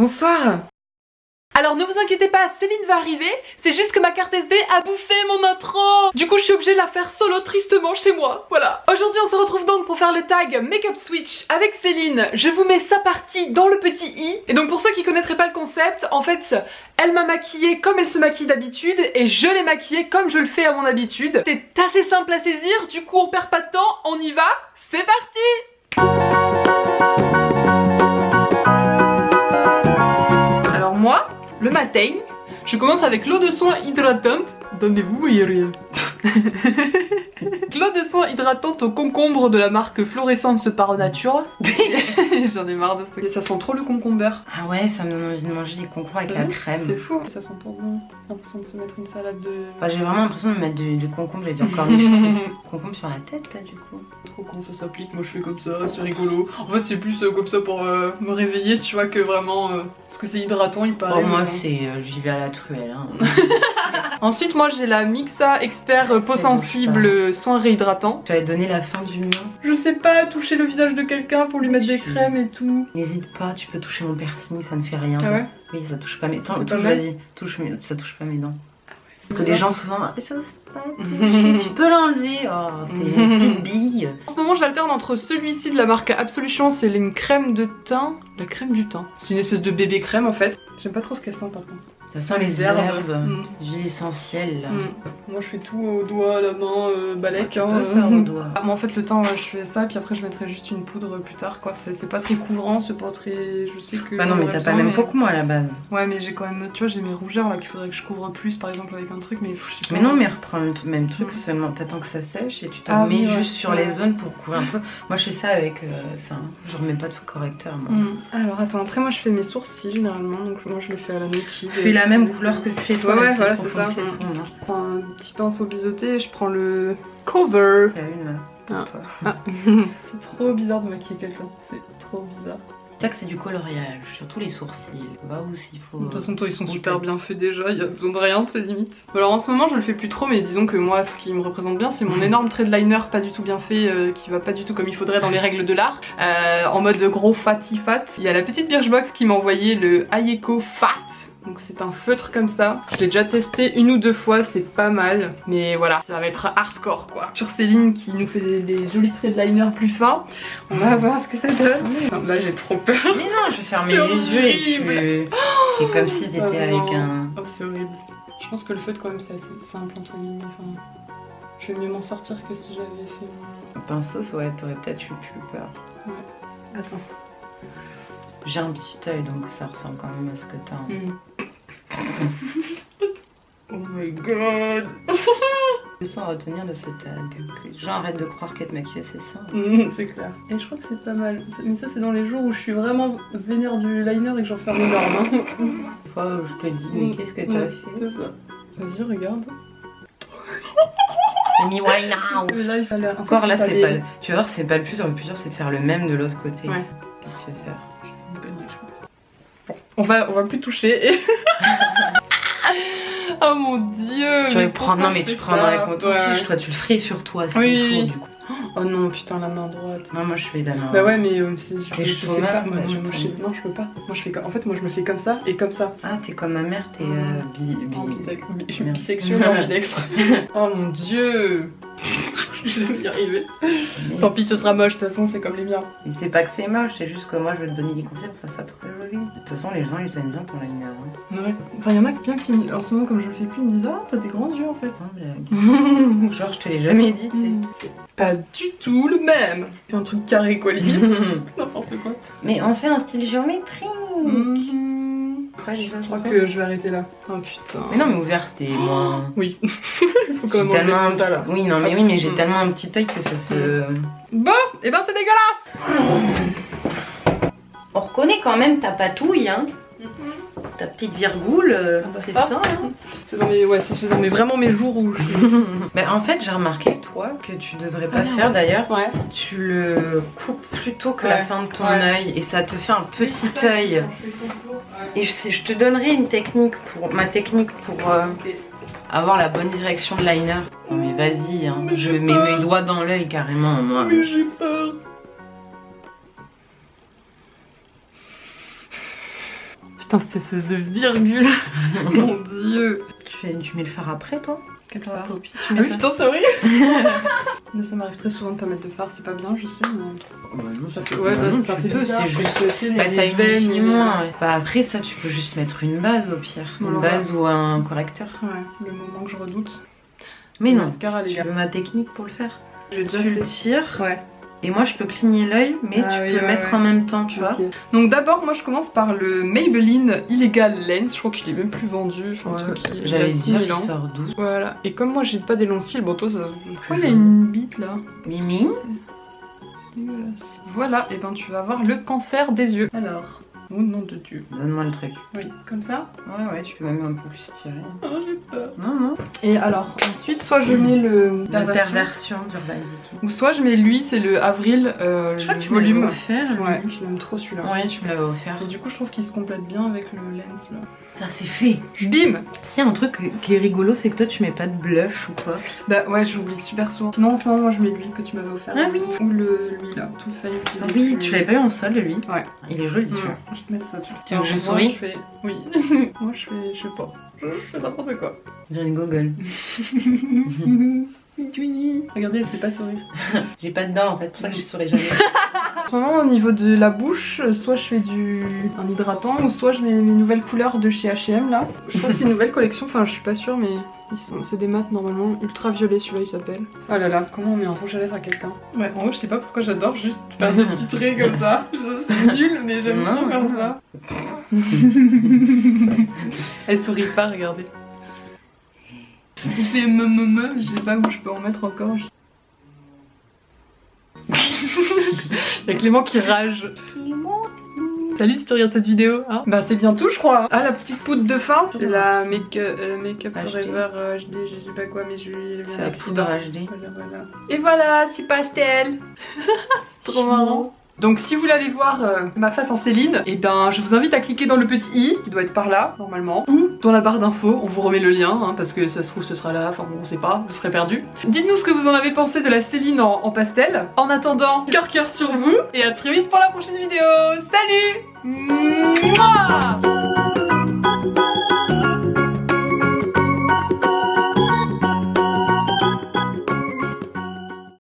Bonsoir. Alors ne vous inquiétez pas, Céline va arriver, c'est juste que ma carte SD a bouffé mon intro. Du coup je suis obligée de la faire solo tristement chez moi, voilà. Aujourd'hui on se retrouve donc pour faire le tag Makeup Switch avec Céline. Je vous mets sa partie dans le petit i. Et donc pour ceux qui connaîtraient pas le concept, en fait elle m'a maquillée comme elle se maquille d'habitude et je l'ai maquillée comme je le fais à mon habitude. C'est assez simple à saisir, du coup on perd pas de temps, on y va, c'est parti. Alors moi, le matin, je commence avec l'eau de soin hydratante. Attendez-vous, vous voyez rien. L'eau de soin hydratante au concombre de la marque Fluorescence par Nature. J'en ai marre de ça. Ça sent trop le concombre. Ah ouais, ça me donne envie de manger des concombres avec la crème. C'est fou. Ça sent trop bon. J'ai l'impression de se mettre une salade de... Enfin, j'ai vraiment l'impression de mettre du concombre, j'allais dire cornichon. Concombre sur la tête là du coup. Trop comment ça s'applique, moi je fais comme ça, c'est rigolo. En fait c'est plus comme ça pour me réveiller, tu vois, que vraiment... parce que c'est hydratant il paraît. Oh moi c'est... j'y vais à la truelle. Hein. Ensuite moi j'ai la Mixa Expert Peau Sensible Soin Réhydratant. Tu avais donné la fin du mien. Je sais pas, toucher le visage de quelqu'un pour lui mettre des crèmes et tout. N'hésite pas, tu peux toucher mon piercing, ça ne fait rien. Ah ouais? Oui, ça touche pas mes dents. Vas-y, ça touche pas mes dents. Parce que les gens souvent, j'ose pas toucher, tu peux l'enlever. Oh, c'est une petite bille. En ce moment j'alterne entre celui-ci de la marque Absolution, c'est une crème de teint. La crème du teint. C'est une espèce de bébé crème en fait. J'aime pas trop ce qu'elle sent par contre. Ça sent les herbes, l'huile essentielle là. Moi je fais tout au doigt, à la main, balèque. Tu peux faire au doigt. Moi en fait le teint, je fais ça, puis après je mettrai juste une poudre plus tard quoi. C'est pas très couvrant, c'est pas très... Je sais que... Bah non mais t'as pas même peau que moi à la base. Ouais mais j'ai quand même, tu vois, j'ai mes rougeurs là qu'il faudrait que je couvre plus par exemple avec un truc, mais je sais pas. Mais non mais reprends le même truc seulement, t'attends que ça sèche et tu t'en mets juste sur les zones pour couvrir un peu. Moi je fais ça avec ça, je remets pas de correcteur moi. Alors attends, après moi je fais mes sourcils généralement, donc moi je le fais à la Noki. Tu fais la même couleur que tu fais toi. Ouais voilà c'est ça. Je prends un petit pinceau biseauté et je prends le cover. Il y a une là. C'est trop bizarre de maquiller quelqu'un, c'est trop bizarre. Tu vois que c'est du coloriage, surtout les sourcils, va où s'il faut. De toute façon toi ils sont super bien faits déjà, il y a besoin de rien de ces limites. Alors en ce moment je le fais plus trop, mais disons que moi ce qui me représente bien c'est mon énorme trait de liner pas du tout bien fait, qui va pas du tout comme il faudrait dans les règles de l'art, en mode gros fatty fat. Il y a la petite Birchbox qui m'a envoyé le Ayeko Fat. Donc c'est un feutre comme ça. Je l'ai déjà testé une ou deux fois, c'est pas mal. Mais voilà, ça va être hardcore quoi. Sur Céline qui nous fait des jolis traits de liner plus fins. On va voir ce que ça donne. Enfin, là j'ai trop peur. Mais non, je vais fermer les yeux et tu fais comme si t'étais avec un... Oh, c'est horrible. Je pense que le feutre quand même c'est assez simple entre guillemets. Enfin, je vais mieux m'en sortir que si j'avais fait un pinceau, ouais, t'aurais peut-être eu plus peur. Ouais. Attends. J'ai un petit œil donc ça ressemble quand même à ce que t'as. Oh my god. Leçon à retenir de ce tag. Genre arrête de croire qu'être maquillée c'est ça. C'est clair. Et je crois que c'est pas mal. Mais ça c'est dans les jours où je suis vraiment vénère du liner et que j'en fais un énorme. Des fois où je te dis mais qu'est-ce que t'as fait? C'est ça. Vas-y regarde. Amy Winehouse. Là, encore là c'est pas le... Tu vas voir c'est pas le plus dur, le plus dur c'est de faire le même de l'autre côté. Ouais. Qu'est-ce que tu veux faire? Bon, on va plus toucher. Oh mon dieu. Tu vas prendre, non mais tu prendrais avec mon tige, toi tu le ferais sur toi s'il faut du coup. Oh non putain la main droite. Non moi je fais de la main. Bah ouais mais je sais pas. Moi, non je peux pas. Moi je fais comme... En fait moi je me fais comme ça et comme ça. Ah t'es comme ma mère, t'es je suis bisexuelle ambidextre. Oh mon dieu. Je vais y arriver. Mais tant pis ce sera moche, de toute façon c'est comme les miens. Mais c'est pas que c'est moche, c'est juste que moi je vais te donner des conseils pour que ça soit trop joli. De toute façon les gens ils aiment bien ton liner. Ouais. Enfin y'en a bien qui en ce moment comme je le fais plus ils me disent ah t'as des grands yeux en fait. Genre je te l'ai jamais dit c'est pas du tout le même. C'est un truc carré quoi limite. N'importe quoi. Mais on fait un style géométrique. Je crois que je vais arrêter là. Oh putain. Mais non mais ouvert c'était moins... Oui. Il faut quand même enlever tout ça là. Oui non mais oui mais j'ai tellement un petit œil que ça se... Bon et ben c'est dégueulasse. On reconnaît quand même ta patouille hein. Ta petite virgule, c'est ça hein. C'est dans mes... Ouais c'est dans mes... vraiment mes jours où je... Bah en fait j'ai remarqué toi que tu devrais pas faire d'ailleurs. Ouais. Tu le coupes plutôt que la fin de ton œil et ça te fait un petit œil. Et je te donnerai une technique pour avoir la bonne direction de liner. Non mais vas-y hein. Je mets mes doigts dans l'œil carrément moi. Mais j'ai peur. Putain, cette espèce de virgule. Mon dieu. Tu mets le fard après, toi? Quel fard? Ah oui, putain, c'est vrai. Mais ça m'arrive très souvent de pas mettre de fard, c'est pas bien, je sais. Mais... non, ça fait, ouais, bah, ça fait c'est juste. Bah, ça unifie moins. Bah, après, ça, tu peux juste mettre une base au pire. Une base ou un correcteur. Ouais, le moment que je redoute. Mais non, mascara, les gars. tu veux ma technique pour le faire? J'ai déjà tu le tires. Ouais. Et moi je peux cligner l'œil, mais tu peux mettre en même temps, tu vois. Donc d'abord, moi je commence par le Maybelline Illegal Lens. Je crois qu'il est même plus vendu. Enfin, j'allais dire, il sort 12. Voilà. Et comme moi j'ai pas des longs cils, bon toi ça... Pourquoi il y a une bite là? Mimi. Voilà, et ben tu vas avoir le cancer des yeux. Alors... Oh nom de Dieu. Donne-moi le truc. Oui, comme ça? Ouais, tu peux même un peu plus tirer. Oh, j'ai peur. Non. Et alors, ensuite, soit je mets la perversion d'Urban Decay. Ou soit je mets lui, c'est le Avril, je crois que le tu volume. me l'avais offert, lui. Ouais, je l'aime trop celui-là. Ouais, tu me l'avais offert. Et du coup, je trouve qu'il se complète bien avec le lens là. Ça c'est fait. Bim. Si, y a un truc qui est rigolo, c'est que toi tu mets pas de blush ou quoi? Bah ouais, j'oublie super souvent. Sinon, en ce moment, moi je mets lui que tu m'avais offert. Ah oui. Ou lui là, Too Faced. Ah oui, tu l'avais pas eu en solde lui? Ouais. Il est joli celui-là. Je vais te mettre ça, tu vois. Tu veux que je souris? Oui. Moi je sais pas. Je fais n'importe quoi. J'ai une gogole. Regardez, elle sait pas sourire. J'ai pas de dents en fait, pour ça que je souris jamais. En ce moment, au niveau de la bouche, soit je fais un hydratant, ou soit je mets mes nouvelles couleurs de chez H&M là. Je crois que c'est une nouvelle collection, enfin je suis pas sûre, mais c'est des mats normalement. Ultraviolet celui-là il s'appelle. Oh là là, comment on met un rouge à lèvres à quelqu'un? Ouais, en haut je sais pas pourquoi j'adore juste faire des petits traits comme ça. C'est nul, mais j'aime trop faire ça. Elle sourit pas, regardez. Je fais je sais pas où je peux en mettre encore. Y'a Clément qui rage. Salut si tu regardes cette vidéo, hein. Bah c'est bien tout je crois. Ah la petite poudre de fin, c'est la Make-up Forever HD, je sais pas quoi, mais je lui ai bien accident HD. Voilà. Et voilà, c'est pastel. C'est trop marrant. Donc si vous voulez aller voir ma face en Céline, et ben je vous invite à cliquer dans le petit i qui doit être par là normalement, ou dans la barre d'infos, on vous remet le lien hein, parce que ça se trouve ce sera là, enfin bon, on sait pas, vous serez perdu. Dites-nous ce que vous en avez pensé de la Céline en pastel. En attendant, cœur sur vous et à très vite pour la prochaine vidéo. Salut. Mouah.